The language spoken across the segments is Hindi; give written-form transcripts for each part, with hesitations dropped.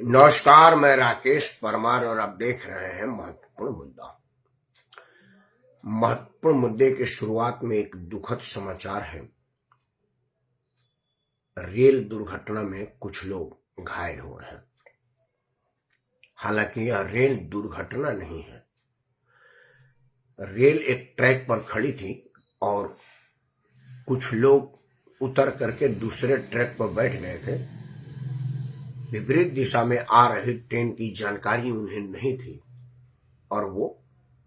नमस्कार, मैं राकेश परमार और आप देख रहे हैं महत्वपूर्ण मुद्दा। महत्वपूर्ण मुद्दे की शुरुआत में एक दुखद समाचार है। रेल दुर्घटना में कुछ लोग घायल हुए हैं। हालांकि यह रेल दुर्घटना नहीं है। रेल एक ट्रैक पर खड़ी थी और कुछ लोग उतर करके दूसरे ट्रैक पर बैठ गए थे। विपरीत दिशा में आ रही ट्रेन की जानकारी उन्हें नहीं थी और वो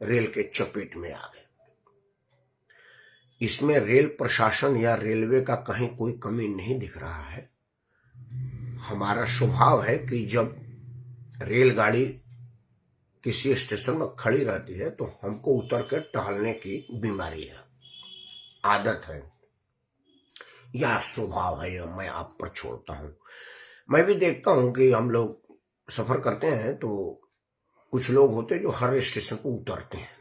रेल के चपेट में आ गए। इसमें रेल प्रशासन या रेलवे का कहीं कोई कमी नहीं दिख रहा है। हमारा स्वभाव है कि जब रेलगाड़ी किसी स्टेशन में खड़ी रहती है तो हमको उतर कर टहलने की बीमारी है, आदत है, यह स्वभाव है। यह मैं आप पर छोड़ता हूं। मैं भी देखता हूं कि हम लोग सफर करते हैं तो कुछ लोग होते जो हर स्टेशन को उतरते हैं।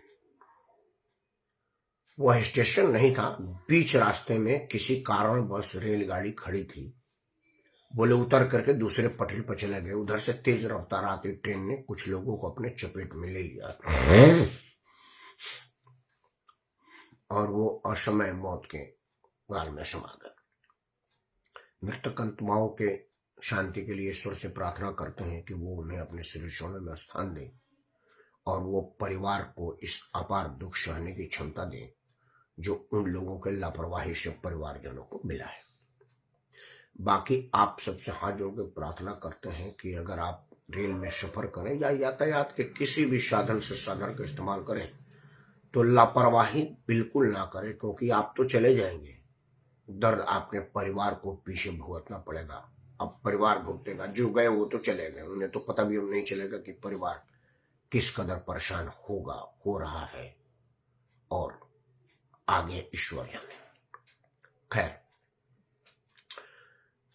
वह स्टेशन नहीं था, बीच रास्ते में किसी कारणवश रेलगाड़ी खड़ी थी। बोले उतर करके दूसरे पटरी पर चले गए। उधर से तेज रफ्तार आती ट्रेन ने कुछ लोगों को अपने चपेट में ले लिया और वो असमय मौत के गाल में समा गए। मृतक आत्माओं के शांति के लिए ईश्वर से प्रार्थना करते हैं कि वो उन्हें अपने श्रीचरणों में स्थान दे और वो परिवार को इस अपार दुख सहने की क्षमता दे जो उन लोगों के लापरवाही से परिवारजनों को मिला है। बाकी आप सबसे हाथ जोड़ के प्रार्थना करते हैं कि अगर आप रेल में सफर करें या यातायात के किसी भी साधन से साधन का इस्तेमाल करें तो लापरवाही बिल्कुल ना करें, क्योंकि आप तो चले जाएंगे, दर्द आपके परिवार को पीछे भुगतना पड़ेगा। अब परिवार भुगतेगा, जो गए वो तो चले गए, उन्हें तो पता भी नहीं चलेगा कि परिवार किस कदर परेशान हो रहा है और आगे ईश्वर जाने। खैर,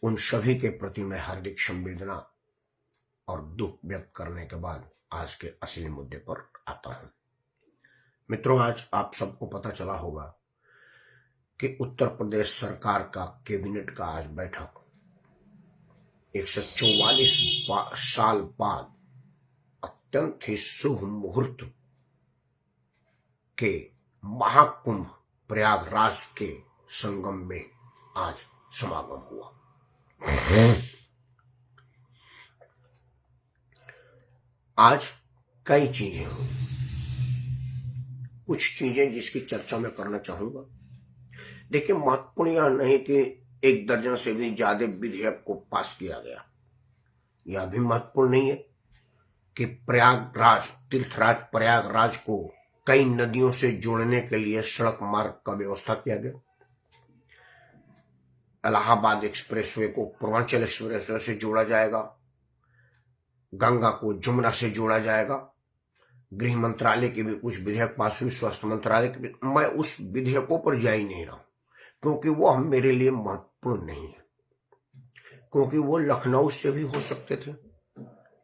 उन सभी के प्रति मैं हार्दिक संवेदना और दुख व्यक्त करने के बाद आज के असली मुद्दे पर आता हूं। मित्रों, आज आप सबको पता चला होगा कि उत्तर प्रदेश सरकार का कैबिनेट का आज बैठक 144 साल बाद अत्यंत ही शुभ मुहूर्त के महाकुंभ प्रयागराज के संगम में आज समागम हुआ। आज कई चीजें हुई। कुछ चीजें जिसकी चर्चा मैं करना चाहूंगा। देखिए, महत्वपूर्ण यह नहीं कि 1 दर्जन से भी ज्यादा विधेयक को पास किया गया। यह भी महत्वपूर्ण नहीं है कि प्रयागराज, तीर्थराज प्रयागराज को कई नदियों से जोड़ने के लिए सड़क मार्ग का व्यवस्था किया गया। इलाहाबाद एक्सप्रेसवे को पूर्वांचल एक्सप्रेसवे से जोड़ा जाएगा, गंगा को जमुना से जोड़ा जाएगा। गृह मंत्रालय के भी कुछ विधेयक पास हुई, स्वास्थ्य मंत्रालय के भी। मैं उस विधेयकों पर जा ही नहीं रहा हूं, क्योंकि वो हम मेरे लिए महत्वपूर्ण नहीं है, क्योंकि वो लखनऊ से भी हो सकते थे,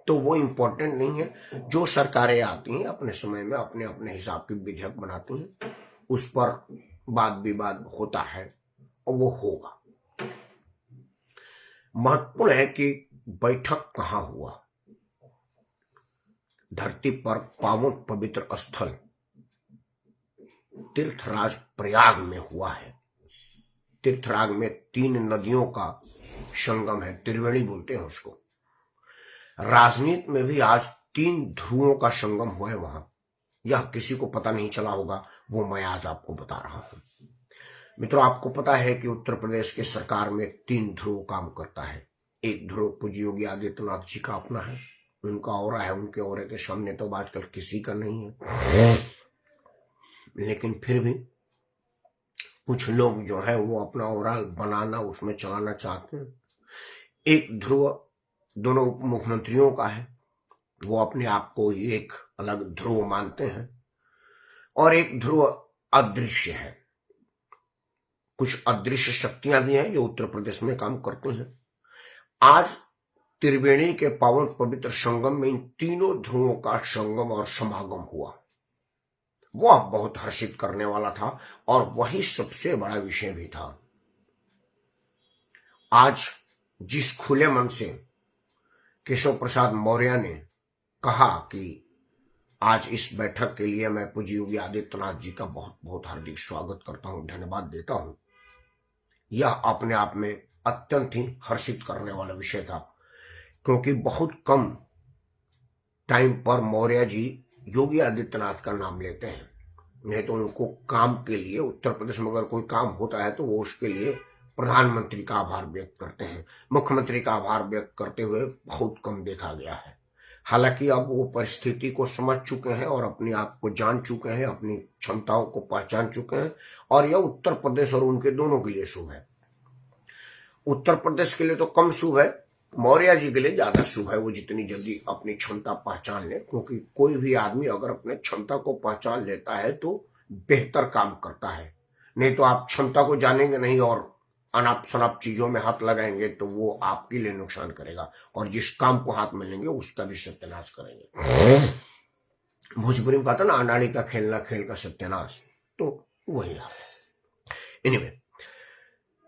तो वो इंपॉर्टेंट नहीं है। जो सरकारें आती हैं अपने समय में अपने अपने हिसाब के विधेयक बनाती हैं, उस पर वाद विवाद होता है और वो होगा। महत्वपूर्ण है कि बैठक कहां हुआ। धरती पर पावन पवित्र स्थल तीर्थराज प्रयाग में हुआ है। तीर्थराज में 3 नदियों का संगम है, त्रिवेणी बोलते हैं उसको। राजनीति में भी आज 3 ध्रुवों का संगम हुआ है वहां। यह किसी को पता नहीं चला होगा, वो मैं आज आपको बता रहा हूं। मित्रों, आपको पता है कि उत्तर प्रदेश की सरकार में 3 ध्रुव काम करता है। एक ध्रुव पूज्य योगी आदित्यनाथ जी का अपना है, उनका औरा है, उनके औरे के सामने तो आजकल किसी का नहीं है। लेकिन फिर भी कुछ लोग जो है वो अपना औरा बनाना, उसमें चलाना चाहते हैं। एक ध्रुव दोनों उप मुख्यमंत्रियों का है, वो अपने आप को एक अलग ध्रुव मानते हैं, और एक ध्रुव अदृश्य है। कुछ अदृश्य शक्तियां भी हैं जो उत्तर प्रदेश में काम करती हैं। आज त्रिवेणी के पावन पवित्र संगम में इन तीनों ध्रुवों का संगम और समागम हुआ। वह बहुत हर्षित करने वाला था और वही सबसे बड़ा विषय भी था। आज जिस खुले मन से केशव प्रसाद मौर्य ने कहा कि आज इस बैठक के लिए मैं पूज्य योगी आदित्यनाथ जी का बहुत बहुत हार्दिक स्वागत करता हूं, धन्यवाद देता हूं। यह अपने आप में अत्यंत ही हर्षित करने वाला विषय था, क्योंकि बहुत कम टाइम पर मौर्य जी योगी आदित्यनाथ का नाम लेते हैं। नहीं तो उनको काम के लिए, उत्तर प्रदेश में अगर कोई काम होता है तो वो उसके लिए प्रधानमंत्री का आभार व्यक्त करते हैं, मुख्यमंत्री का आभार व्यक्त करते हुए बहुत कम देखा गया है। हालांकि अब वो परिस्थिति को समझ चुके हैं और अपने आप को जान चुके हैं, अपनी क्षमताओं को पहचान चुके हैं, और यह उत्तर प्रदेश और उनके दोनों के लिए शुभ है। उत्तर प्रदेश के लिए तो कम शुभ है, मौर्य जी के लिए ज्यादा शुभ है वो जितनी जल्दी अपनी क्षमता पहचान ले, क्योंकि कोई भी आदमी अगर अपने क्षमता को पहचान लेता है तो बेहतर काम करता है। नहीं तो आप क्षमता को जानेंगे नहीं और अनाप शनाप चीजों में हाथ लगाएंगे तो वो आपके लिए नुकसान करेगा, और जिस काम को हाथ में लेंगे उसका भी सत्यानाश करेंगे। भोजपुरी में कहता ना, अनाड़ी का खेलना खेल का सत्यानाश, तो वही हाल है। एनीवे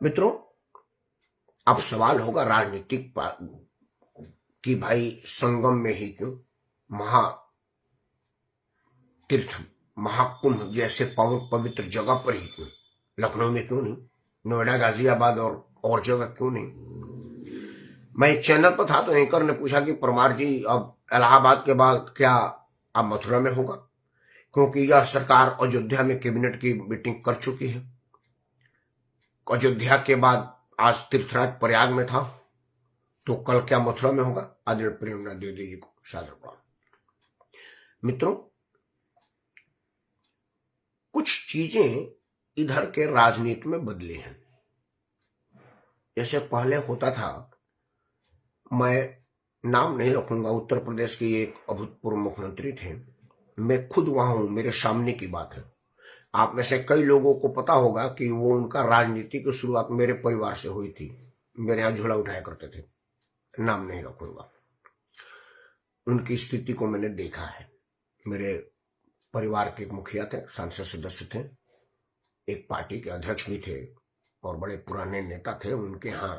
मित्रों, अब सवाल होगा राजनीतिक कि भाई संगम में ही क्यों, महातीर्थ महाकुंभ जैसे पवित्र जगह पर ही क्यों, लखनऊ में क्यों नहीं, नोएडा गाजियाबाद और जगह क्यों नहीं। मैं एक चैनल पर था तो एंकर ने पूछा कि परमार जी अब इलाहाबाद के बाद क्या अब मथुरा में होगा, क्योंकि यह सरकार अयोध्या में कैबिनेट की मीटिंग कर चुकी है। अयोध्या के बाद आज तीर्थराज प्रयाग में था, तो कल क्या मथुरा में होगा। आदरणीय प्रेमनाथ द्विवेदी जी को सादर प्रणाम। मित्रों, कुछ चीजें इधर के राजनीति में बदली हैं। जैसे पहले होता था, मैं नाम नहीं रखूंगा, उत्तर प्रदेश के एक अभूतपूर्व मुख्यमंत्री थे, मैं खुद वहां हूं, मेरे सामने की बात है। आप में से कई लोगों को पता होगा कि वो उनका राजनीति की शुरुआत मेरे परिवार से हुई थी, मेरे यहाँ झोला उठाया करते थे, नाम नहीं रखूंगा। उनकी स्थिति को मैंने देखा है। मेरे परिवार के एक मुखिया थे, संसद सदस्य थे, एक पार्टी के अध्यक्ष भी थे और बड़े पुराने नेता थे। उनके यहाँ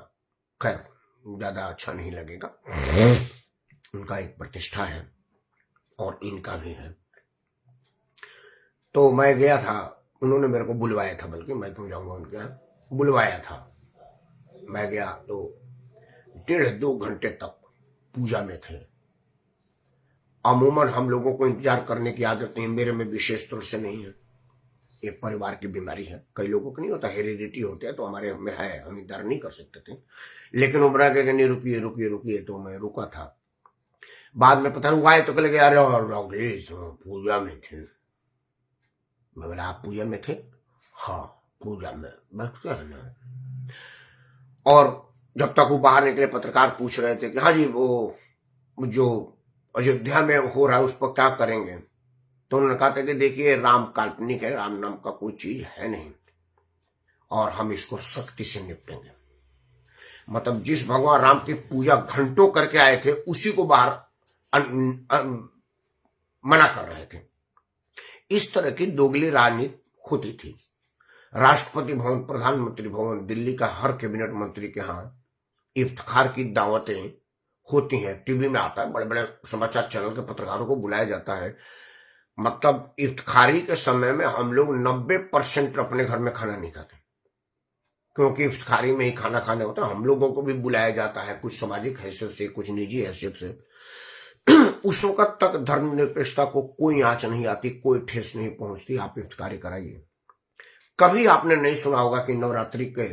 खैर ज्यादा अच्छा नहीं लगेगा, उनका एक प्रतिष्ठा है और इनका भी है। तो मैं गया था, उन्होंने मेरे को बुलवाया था, बल्कि मैं क्यों जाऊंगा उनके यहाँ, बुलवाया था। मैं गया तो 1.5-2 घंटे तक पूजा में थे। अमूमन हम लोगों को इंतजार करने की आदत नहीं, मेरे में विशेष तौर से नहीं है, ये परिवार की बीमारी है। कई लोगों को नहीं होता, हेरिडिटी होते हैं, तो हमारे में है, हम इंतजार नहीं कर सकते थे। लेकिन उमरा के नहीं, रुकिए रुकिए रुकिए, तो मैं रुका था। बाद में पता हुआ है तो कल गया पूजा में थे। मैं बोला आप पूजा में थे? हाँ पूजा में, बस है ना। और जब तक वो बाहर निकले, पत्रकार पूछ रहे थे कि हाँ जी वो जो अयोध्या में हो रहा है उस पर क्या करेंगे, तो उन्होंने कहा था कि देखिए राम काल्पनिक है, राम नाम का कोई चीज है नहीं और हम इसको शक्ति से निपटेंगे। मतलब जिस भगवान राम की पूजा घंटों करके आए थे उसी को बाहर मना कर रहे थे। इस तरह की दोगली राजनीति होती थी। राष्ट्रपति भवन, प्रधानमंत्री भवन, दिल्ली का हर कैबिनेट मंत्री के यहाँ इफ्तिखार की दावतें होती हैं, टीवी में आता है, बड़े बड़े समाचार चैनल के पत्रकारों को बुलाया जाता है। मतलब इफ्तिखारी के समय में हम लोग 90% अपने घर में खाना नहीं खाते, क्योंकि इफ्तिखारी में ही खाना खाने होता है। हम लोगों को भी बुलाया जाता है, कुछ सामाजिक हैसियत से, कुछ निजी हैसियत से। उस वक्त तक धर्मनिरपेक्षता को कोई आंच नहीं आती, कोई ठेस नहीं पहुंचती। आप इफ्तिखारी कराइए। कभी आपने नहीं सुना होगा कि नवरात्रि के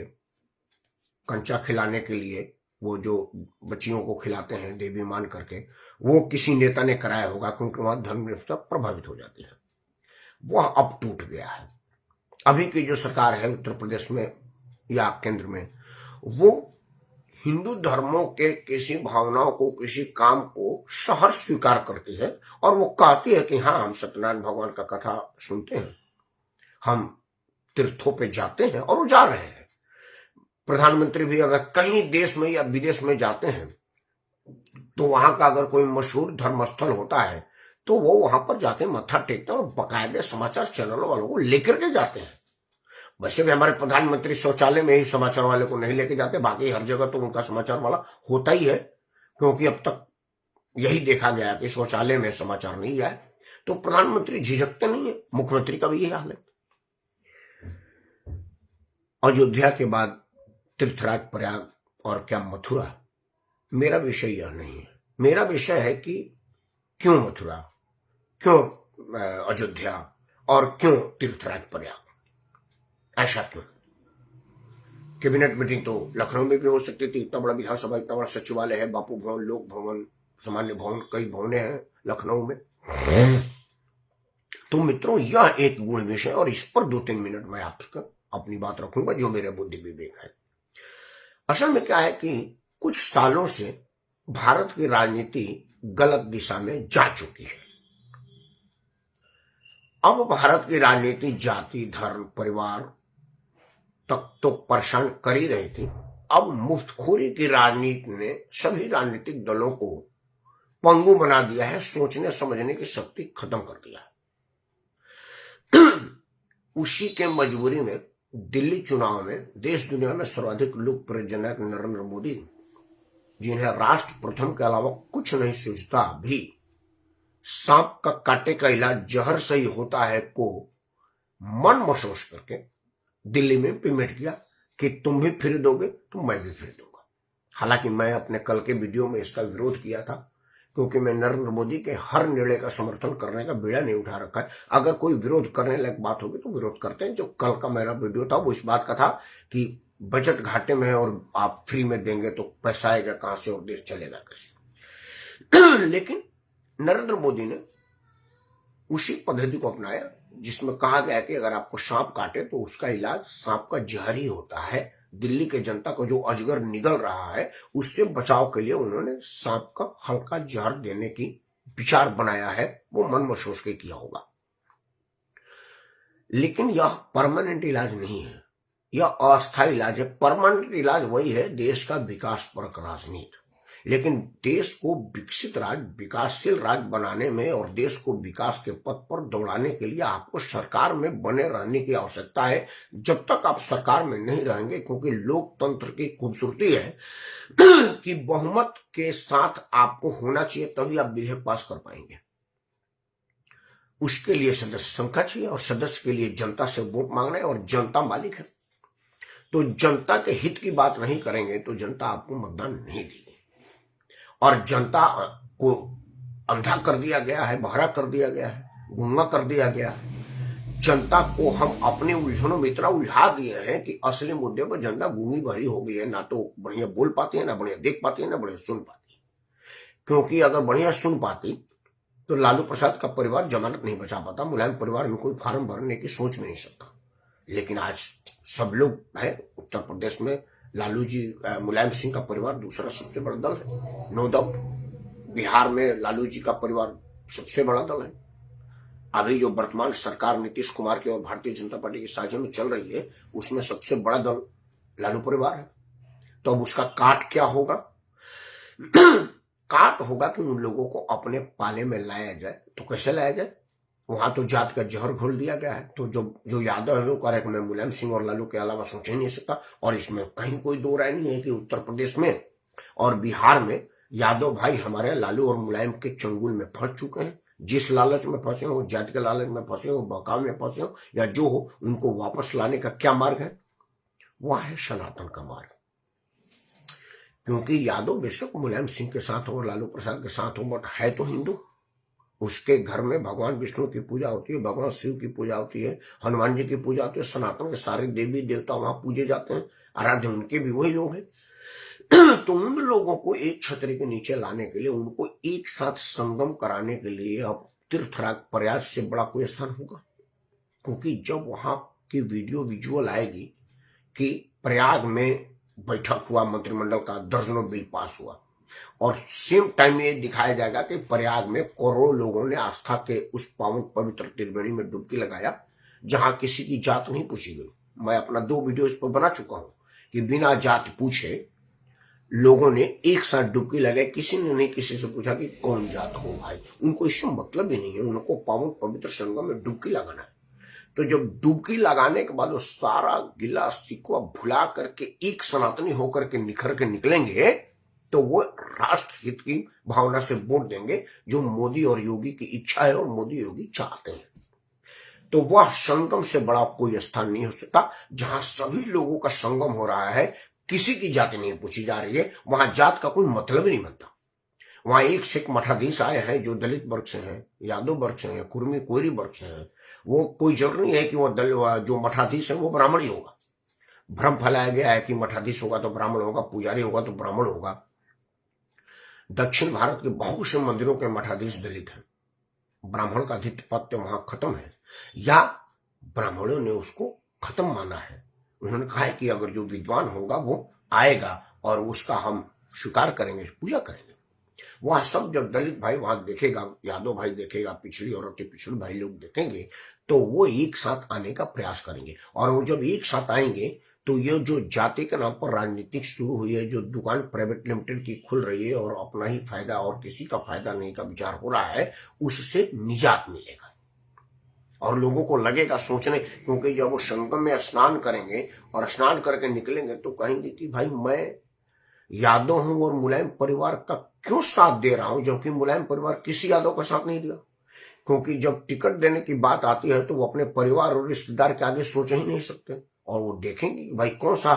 कंचा खिलाने के लिए वो जो बच्चियों को खिलाते हैं देवी मान करके, वो किसी नेता ने कराया होगा, क्योंकि वहां धर्मनिरपेक्षता प्रभावित हो जाती है। वह अब टूट गया है। अभी की जो सरकार है उत्तर प्रदेश में या केंद्र में, वो हिंदू धर्मों के किसी भावनाओं को, किसी काम को सहर्ष स्वीकार करती है और वो कहती है कि हाँ हम सत्यनारायण भगवान का कथा सुनते हैं, हम तीर्थों पे जाते हैं, और वो जा रहे हैं। प्रधानमंत्री भी अगर कहीं देश में या विदेश में जाते हैं तो वहां का अगर कोई मशहूर धर्म स्थल होता है तो वो वहां पर जाके मत्था टेकते हैं और बाकायदे समाचार चैनलों वालों को लेकर के जाते हैं। वैसे भी हमारे प्रधानमंत्री शौचालय में ही समाचार वाले को नहीं लेके जाते, बाकी हर जगह तो उनका समाचार वाला होता ही है, क्योंकि अब तक यही देखा गया कि शौचालय में समाचार नहीं जाए, तो प्रधानमंत्री झिझकते नहीं है। मुख्यमंत्री का भी यही हाल है। अयोध्या के बाद तीर्थराज, प्रयाग और क्या मथुरा, मेरा विषय यह नहीं है। मेरा विषय है कि क्यों मथुरा, क्यों अयोध्या और क्यों तीर्थराज, प्रयाग, ऐसा क्यों? कैबिनेट मीटिंग तो लखनऊ में भी हो सकती थी। इतना बड़ा विधानसभा, इतना बड़ा सचिवालय है, बापू भवन, लोक भवन, सामान्य भवन, कई भवनें हैं लखनऊ में। तो मित्रों, यह एक गुण विषय, और इस पर 2-3 मिनट में आपका अपनी बात रखूंगा, जो मेरे बुद्धि विवेक है। असल में क्या है कि कुछ सालों से भारत की राजनीति गलत दिशा में जा चुकी है। अब भारत की राजनीति जाति, धर्म, परिवार तक तो परेशान कर ही रही थी। अब मुफ्तखोरी की राजनीति ने सभी राजनीतिक दलों को पंगु बना दिया है, सोचने समझने की शक्ति खत्म कर दिया है। उसी के मजबूरी में दिल्ली चुनाव में देश दुनिया में सर्वाधिक लोकप्रिय जनक नरेंद्र मोदी, जिन्हें राष्ट्र प्रथम के अलावा कुछ नहीं सूझता, भी सांप का काटे का इलाज जहर से ही होता है को मन महसूस करके दिल्ली में पेमेंट किया कि तुम भी फ्री दोगे तो मैं भी फ्री दूंगा। हालांकि मैं अपने कल के वीडियो में इसका विरोध किया था, क्योंकि मैं नरेंद्र मोदी के हर निर्णय का समर्थन करने का बीड़ा नहीं उठा रखा है। अगर कोई विरोध करने लायक बात होगी तो विरोध करते हैं। जो कल का मेरा वीडियो था वो इस बात का था कि बजट घाटे में है और आप फ्री में देंगे तो पैसा आएगा कहां से और देश चलेगा कैसे। लेकिन नरेंद्र मोदी ने उसी पद्धति को अपनाया जिसमें कहा गया कि अगर आपको सांप काटे तो उसका इलाज सांप का जहर ही होता है। दिल्ली के जनता को जो अजगर निगल रहा है उससे बचाव के लिए उन्होंने सांप का हल्का जहर देने की विचार बनाया है। वो मन में सोच के किया होगा, लेकिन यह परमानेंट इलाज नहीं है, यह अस्थायी इलाज है। परमानेंट इलाज वही है देश का विकास परक राजनीति। लेकिन देश को विकसित राज्य, विकासशील राज्य बनाने में और देश को विकास के पथ पर दौड़ाने के लिए आपको सरकार में बने रहने की आवश्यकता है। जब तक आप सरकार में नहीं रहेंगे, क्योंकि लोकतंत्र की खूबसूरती है कि बहुमत के साथ आपको होना चाहिए तभी आप विधेयक पास कर पाएंगे। उसके लिए सदस्य संख्या चाहिए और सदस्य के लिए जनता से वोट मांगना है, और जनता मालिक है। तो जनता के हित की बात नहीं करेंगे तो जनता आपको मतदान नहीं देगी। और जनता को अंधा कर दिया गया है, बहरा कर दिया गया है, गूंगा कर दिया गया है। जनता को हम अपने उलझनों में इतना उलझा दिए हैं कि असली मुद्दे पर जनता गूंगी बहरी हो गई है। ना तो बढ़िया बोल पाती है, ना बढ़िया देख पाती है, ना बढ़िया सुन पाती है। क्योंकि अगर बढ़िया सुन पाती तो लालू प्रसाद का परिवार जमानत नहीं बचा पाता, मुलायम परिवार में कोई फार्म भरने की सोच में नहीं सकता। लेकिन आज सब लोग है। उत्तर प्रदेश में लालू जी, मुलायम सिंह का परिवार दूसरा सबसे बड़ा दल है, नो डाउट। बिहार में लालू जी का परिवार सबसे बड़ा दल है। अभी जो वर्तमान सरकार नीतीश कुमार की और भारतीय जनता पार्टी की साझे में चल रही है उसमें सबसे बड़ा दल लालू परिवार है। तो अब उसका काट क्या होगा? काट होगा कि उन लोगों को अपने पाले में लाया जाए। तो कैसे लाया जाए? वहां तो जात का जहर घोल दिया गया है। तो जो यादव है वो कह रहे मैं मुलायम सिंह और लालू के अलावा सोच ही नहीं सकता। और इसमें कहीं कोई दो राय नहीं है कि उत्तर प्रदेश में और बिहार में यादव भाई हमारे लालू और मुलायम के चंगुल में फंस चुके हैं। जिस लालच में फंसे हो, जाति के लालच में फंसे हो, बहकाव में फंसे हो, या जो हो, उनको वापस लाने का क्या मार्ग है? वह है सनातन का मार्ग। क्योंकि यादव बेशक मुलायम सिंह के साथ हो और लालू प्रसाद के साथ हो, बट है तो हिंदू। उसके घर में भगवान विष्णु की पूजा होती है, भगवान शिव की पूजा होती है, हनुमान जी की पूजा होती है। सनातन के सारे देवी देवता वहां पूजे जाते हैं, आराध्य उनके भी वही लोग हैं। तो उन लोगों को एक छतरी के नीचे लाने के लिए, उनको एक साथ संगम कराने के लिए अब तीर्थराज प्रयाग से बड़ा कोई स्थान होगा? क्योंकि जब वहां की वीडियो विजुअल आएगी कि प्रयाग में बैठक हुआ मंत्रिमंडल का, दर्जनों बिल पास हुआ, और सेम टाइम में ये दिखाया जाएगा कि प्रयाग में करोड़ों लोगों ने आस्था के उस पावन पवित्र त्रिवेणी में डुबकी लगाया जहां किसी की जात नहीं पूछी गई। मैं अपना 2 वीडियो इस पर बना चुका हूं कि बिना जात पूछे लोगों ने एक साथ डुबकी लगाई। किसी ने नहीं किसी से पूछा कि कौन जात हो भाई, उनको इससे मतलब ही नहीं है। उनको पावन पवित्र संगम में डुबकी लगाना है। तो जब डुबकी लगाने के बाद वो सारा गिला शिकवा भुला करके एक सनातनी होकर के निखर के निकलेंगे, तो वो राष्ट्र हित की भावना से वोट देंगे, जो मोदी और योगी की इच्छा है और मोदी योगी चाहते हैं। तो वह संगम से बड़ा कोई स्थान नहीं हो सकता जहां सभी लोगों का संगम हो रहा है, किसी की जाति नहीं पूछी जा रही है, वहां जात का कोई मतलब ही नहीं बनता। वहां एक से एक मठाधीश आए हैं जो दलित वर्ग से हैं, यादव वर्ग से हैं, कुर्मी कोयरी वर्ग से हैं। वो कोई जरूरी नहीं है कि वो जो मठाधीश है वो ब्राह्मण ही होगा। भ्रम फैलाया गया है कि मठाधीश होगा तो ब्राह्मण होगा, पुजारी होगा तो ब्राह्मण होगा। दक्षिण भारत के बहुत से मंदिरों के मठाधीश दलित हैं। ब्राह्मण का आधिपत्य वहां खत्म है, या ब्राह्मणों ने उसको खत्म माना है। उन्होंने कहा है कि अगर जो विद्वान होगा वो आएगा और उसका हम स्वीकार करेंगे, पूजा करेंगे। वहां सब जब दलित भाई वहां देखेगा, यादव भाई देखेगा, पिछड़ी औरतें पिछड़े भाई लोग देखेंगे, तो वो एक साथ आने का प्रयास करेंगे। और वो जब एक साथ आएंगे तो ये जो जाति के नाम पर राजनीतिक शुरू हुई है, जो दुकान प्राइवेट लिमिटेड की खुल रही है और अपना ही फायदा और किसी का फायदा नहीं का विचार हो रहा है, उससे निजात मिलेगा। और लोगों को लगेगा सोचने, क्योंकि जब वो संगम में स्नान करेंगे और स्नान करके निकलेंगे तो कहेंगे कि भाई मैं यादव हूं और मुलायम परिवार का क्यों साथ दे रहा हूं, जबकि मुलायम परिवार किसी यादव का साथ नहीं दिया। क्योंकि जब टिकट देने की बात आती है तो वो अपने परिवार और रिश्तेदार के आगे सोच ही नहीं सकते, और वो देखेंगे कि भाई कौन सा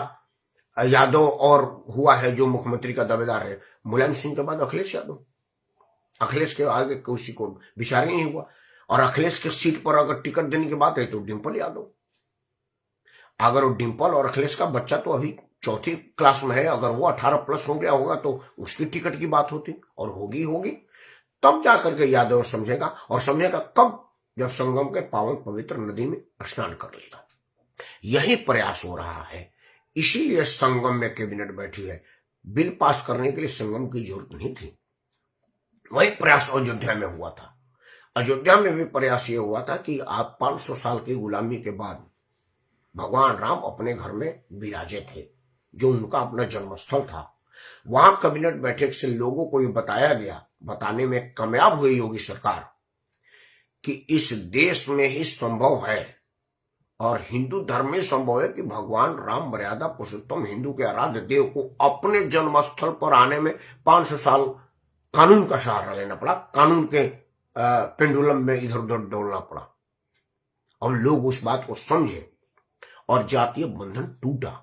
यादव और हुआ है जो मुख्यमंत्री का दावेदार है। मुलायम सिंह के बाद अखिलेश यादव, अखिलेश के आगे किसी को विचार ही नहीं हुआ। और अखिलेश के सीट पर अगर टिकट देने की बात है तो डिंपल यादव। अगर वो डिंपल और अखिलेश का बच्चा तो अभी चौथी क्लास में है, अगर वो 18+ हो गया होगा तो उसकी टिकट की बात होती, और होगी तब जाकर के यादव समझेगा। और समझेगा कब? जब संगम के पावन पवित्र नदी में स्नान कर लेगा। यही प्रयास हो रहा है, इसीलिए संगम में कैबिनेट बैठी है। बिल पास करने के लिए संगम की जरूरत नहीं थी। वही प्रयास अयोध्या में हुआ था। अयोध्या में भी प्रयास ये हुआ था कि आप 500 साल की गुलामी के बाद भगवान राम अपने घर में विराजे थे, जो उनका अपना जन्मस्थल था। वहां कैबिनेट बैठक से लोगों को ये बताया गया, बताने में कामयाब हुई योगी सरकार, कि इस देश में ही संभव है और हिंदू धर्म में संभव है कि भगवान राम मर्यादा पुरुषोत्तम हिंदू के आराध्य देव को अपने जन्मस्थल पर आने में 500 साल कानून का सहारा लेना पड़ा, कानून के पेंडुलम में इधर उधर डोलना पड़ा। और लोग उस बात को समझे और जातीय बंधन टूटा।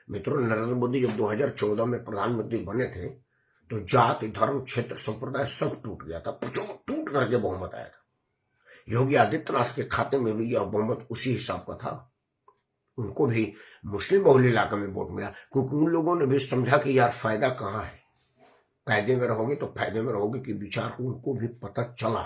मित्रों, नरेंद्र मोदी जब 2014 में प्रधानमंत्री बने थे तो जाति, धर्म, क्षेत्र, संप्रदाय सब टूट गया था, टूट करके बहुमत आया था। योगी आदित्यनाथ के खाते में भी यह बहुमत उसी हिसाब का था। उनको भी मुस्लिम बहुल इलाके में वोट मिला, क्योंकि उन लोगों ने भी समझा कि यार फायदा कहाँ है, फायदे में रहोगे तो फायदे में रहोगे कि विचार उनको भी पता चला।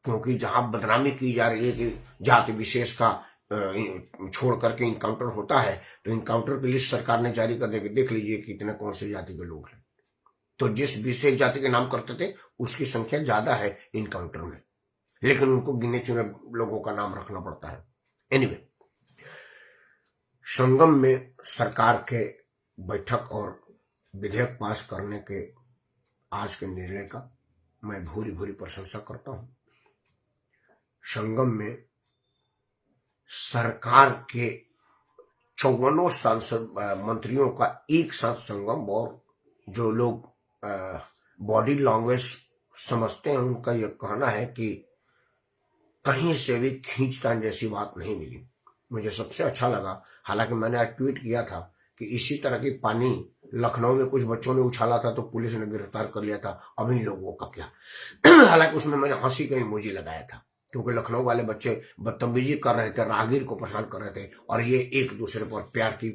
क्योंकि जहां बदनामी की जा रही है कि जाति विशेष का छोड़ करके इनकाउंटर होता है, तो इनकाउंटर की लिस्ट सरकार ने जारी कर देगी, देख लीजिए कितने कौन से जाति के लोग हैं। तो जिस विशेष जाति के नाम करते थे उसकी संख्या ज्यादा है इनकाउंटर में, लेकिन उनको गिने चुने लोगों का नाम रखना पड़ता है। एनीवे, संगम में सरकार के बैठक और विधेयक पास करने के आज के निर्णय का मैं भूरी भूरी प्रशंसा करता हूं। संगम में सरकार के 54 सांसद मंत्रियों का एक साथ संगम, और जो लोग बॉडी लैंग्वेज समझते हैं उनका यह कहना है कि कहीं से भी खींचतान जैसी बात नहीं मिली। मुझे सबसे अच्छा लगा, हालांकि मैंने आज ट्वीट किया था कि इसी तरह की पानी लखनऊ में कुछ बच्चों ने उछाला था तो पुलिस ने गिरफ्तार कर लिया था, अभी लोगों का क्या। हालांकि उसमें मैंने हंसी का इमोजी लगाया था, क्योंकि लखनऊ वाले बच्चे बदतमीजी कर रहे थे, राहगीर को परेशान कर रहे थे, और ये एक दूसरे पर प्यार की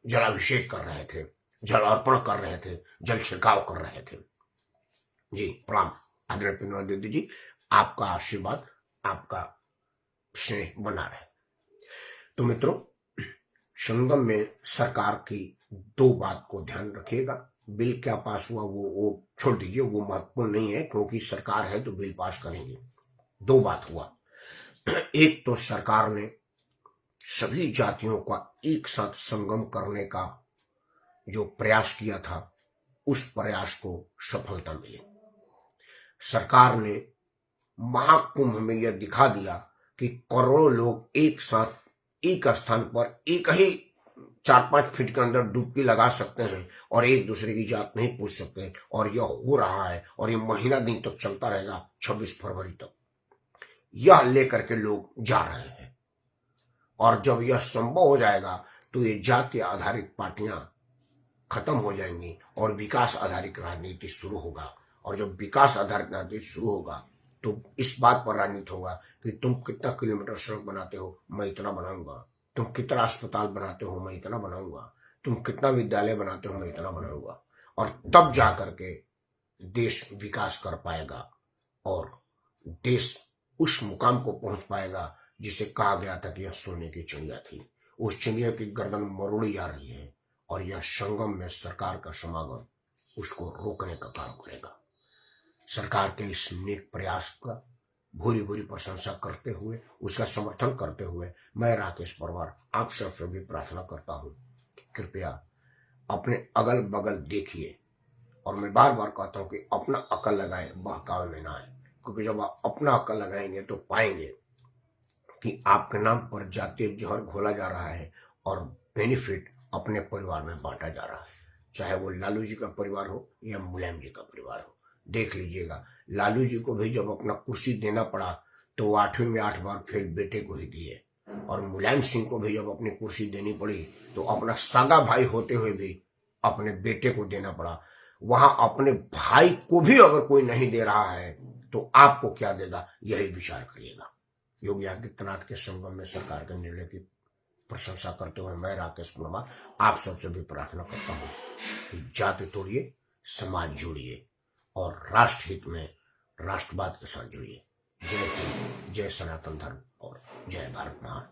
जलाभिषेक कर रहे थे, जल अर्पण कर रहे थे, जल छिड़काव कर रहे थे। जी प्रणाम आदरणीय पिनवा दीदी जी, आपका आशीर्वाद, आपका स्नेह बना रहे। तो मित्रों, संगम में सरकार की 2 बात को ध्यान रखिएगा। बिल क्या पास हुआ वो छोड़ दीजिए, वो महत्वपूर्ण नहीं है, क्योंकि सरकार है तो बिल पास करेंगे। 2 बात हुआ, एक तो सरकार ने सभी जातियों का एक साथ संगम करने का जो प्रयास किया था, उस प्रयास को सफलता मिली। सरकार ने महाकुंभ में यह दिखा दिया कि करोड़ों लोग एक साथ एक स्थान पर एक ही 4-5 फीट के अंदर डुबकी लगा सकते हैं और एक दूसरे की जात नहीं पूछ सकते। और यह हो रहा है और यह महीना दिन तक चलता रहेगा, 26 फरवरी तक यह लेकर के लोग जा रहे हैं। और जब यह संभव हो जाएगा तो ये जाति आधारित पार्टियां खत्म हो जाएंगी और विकास आधारित राजनीति शुरू होगा। और जब विकास आधारित राजनीति शुरू होगा तो इस बात पर राजनीति होगा कि तुम कितना किलोमीटर सड़क बनाते हो, मैं इतना बनाऊंगा। तुम कितना अस्पताल बनाते हो, मैं इतना बनाऊंगा। तुम कितना विद्यालय बनाते हो, मैं इतना बनाऊंगा। और तब जाकर के देश विकास कर पाएगा और देश उस मुकाम को पहुंच पाएगा जिसे कहा गया था कि यह सोने की चिड़िया थी। उस चिड़िया की गर्दन मरोड़ी जा रही है और यह संगम में सरकार का समागम उसको रोकने का काम करेगा। सरकार के इस नेक प्रयास का भूरी भूरी प्रशंसा करते हुए, उसका समर्थन करते हुए मैं राकेश परमार आप सबसे भी प्रार्थना करता हूं कि कृपया अपने अगल बगल देखिए। और मैं बार बार कहता हूं कि अपना अकल लगाएं, बहकावे में ना आए। क्योंकि जब आप अपना अकल लगाएंगे तो पाएंगे कि आपके नाम पर जातीय जहर घोला जा रहा है और बेनिफिट अपने परिवार में बांटा जा रहा है। चाहे वो लालू जी का परिवार हो या मुलायम जी का परिवार हो। देख लीजिएगा, लालू जी को भी जब अपना कुर्सी देना पड़ा तो 8वीं में 8 बार फेल बेटे को ही दिए। और मुलायम सिंह को भी जब अपनी कुर्सी देनी पड़ी तो अपना सगा भाई होते हुए भी अपने बेटे को देना पड़ा। वहां अपने भाई को भी अगर कोई नहीं दे रहा है तो आपको क्या देगा, यही विचार करिएगा। योगी आदित्यनाथ के संगम में सरकार के निर्णय की प्रशंसा करते हुए मैं राकेश परमार आप सबसे भी प्रार्थना करता हूं कि जाति तोड़िए, समाज जोड़िए और राष्ट्र हित में राष्ट्रवाद के साथ जुड़िए। जय हिंद, जय सनातन धर्म और जय भारत महान।